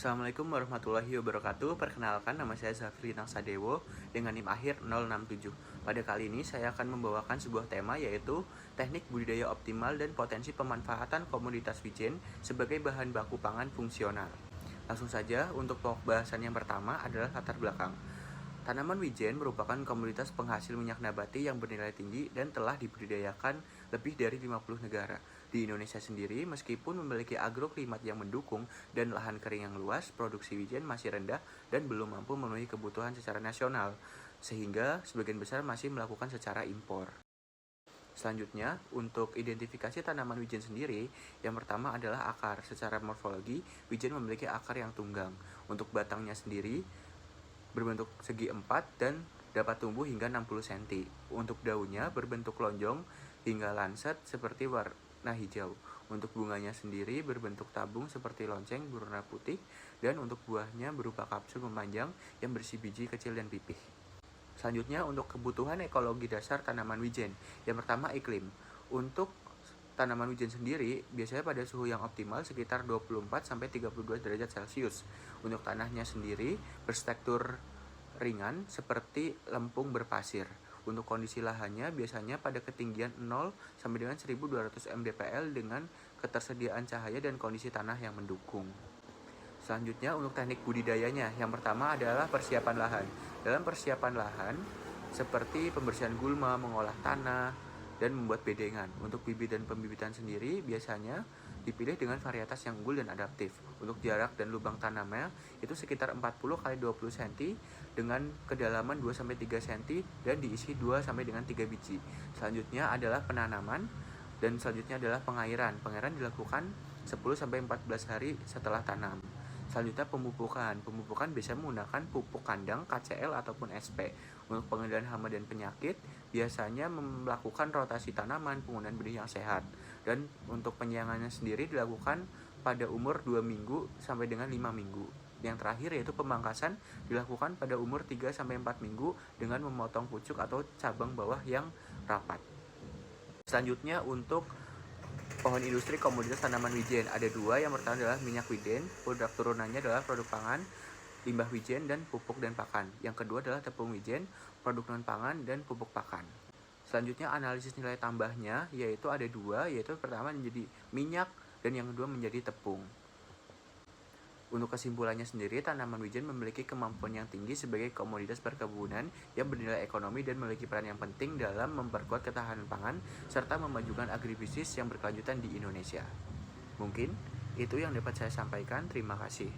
Assalamualaikum warahmatullahi wabarakatuh. Perkenalkan, nama saya Zafri Nangsadewo dengan NIM akhir 067. Pada kali ini saya akan membawakan sebuah tema, yaitu teknik budidaya optimal dan potensi pemanfaatan komoditas wijen sebagai bahan baku pangan fungsional. Langsung saja, untuk pokok bahasan yang pertama adalah latar belakang. Tanaman wijen merupakan komoditas penghasil minyak nabati yang bernilai tinggi dan telah dibudidayakan lebih dari 50 negara. Di Indonesia sendiri, meskipun memiliki agroklimat yang mendukung dan lahan kering yang luas, produksi wijen masih rendah dan belum mampu memenuhi kebutuhan secara nasional, sehingga sebagian besar masih melakukan secara impor. Selanjutnya, untuk identifikasi tanaman wijen sendiri, yang pertama adalah akar. Secara morfologi, wijen memiliki akar yang tunggang. Untuk batangnya sendiri, berbentuk segi empat dan dapat tumbuh hingga 60 cm. Untuk daunnya berbentuk lonjong hingga lancet seperti warna hijau. Untuk bunganya sendiri berbentuk tabung seperti lonceng berwarna putih, dan untuk buahnya berupa kapsul memanjang yang berisi biji kecil dan pipih. Selanjutnya, untuk kebutuhan ekologi dasar tanaman wijen. Yang pertama, iklim. Untuk tanaman wijen sendiri biasanya pada suhu yang optimal sekitar 24-32 derajat Celcius. Untuk tanahnya sendiri berstruktur ringan seperti lempung berpasir. Untuk kondisi lahannya biasanya pada ketinggian 0 sampai dengan 1200 mdpl dengan ketersediaan cahaya dan kondisi tanah yang mendukung. Selanjutnya, untuk teknik budidayanya, yang pertama adalah persiapan lahan. Dalam persiapan lahan, seperti pembersihan gulma, mengolah tanah, dan membuat bedengan. Untuk bibit dan pembibitan sendiri biasanya dipilih dengan varietas yang unggul dan adaptif. Untuk jarak dan lubang tanamnya itu sekitar 40 x 20 cm dengan kedalaman 2-3 cm dan diisi 2 sampai dengan 3 biji. Selanjutnya adalah penanaman, dan selanjutnya adalah pengairan. Pengairan dilakukan 10-14 hari setelah tanam. Selanjutnya pemupukan. Pemupukan biasanya menggunakan pupuk kandang, KCL ataupun SP. Untuk pengendalian hama dan penyakit biasanya melakukan rotasi tanaman, penggunaan benih yang sehat. Dan untuk penyiangannya sendiri dilakukan pada umur 2 minggu sampai dengan 5 minggu. Yang terakhir yaitu pemangkasan dilakukan pada umur 3-4 minggu dengan memotong pucuk atau cabang bawah yang rapat. Selanjutnya, untuk pohon industri komoditas tanaman wijen ada dua. Yang pertama adalah minyak wijen, produk turunannya adalah produk pangan, limbah wijen, dan pupuk dan pakan. Yang kedua adalah tepung wijen, produk non pangan, dan pupuk pakan. Selanjutnya, analisis nilai tambahnya yaitu ada dua, yaitu pertama menjadi minyak dan yang kedua menjadi tepung. Untuk kesimpulannya sendiri, tanaman wijen memiliki kemampuan yang tinggi sebagai komoditas perkebunan yang bernilai ekonomi dan memiliki peran yang penting dalam memperkuat ketahanan pangan serta memajukan agribisnis yang berkelanjutan di Indonesia. Mungkin itu yang dapat saya sampaikan. Terima kasih.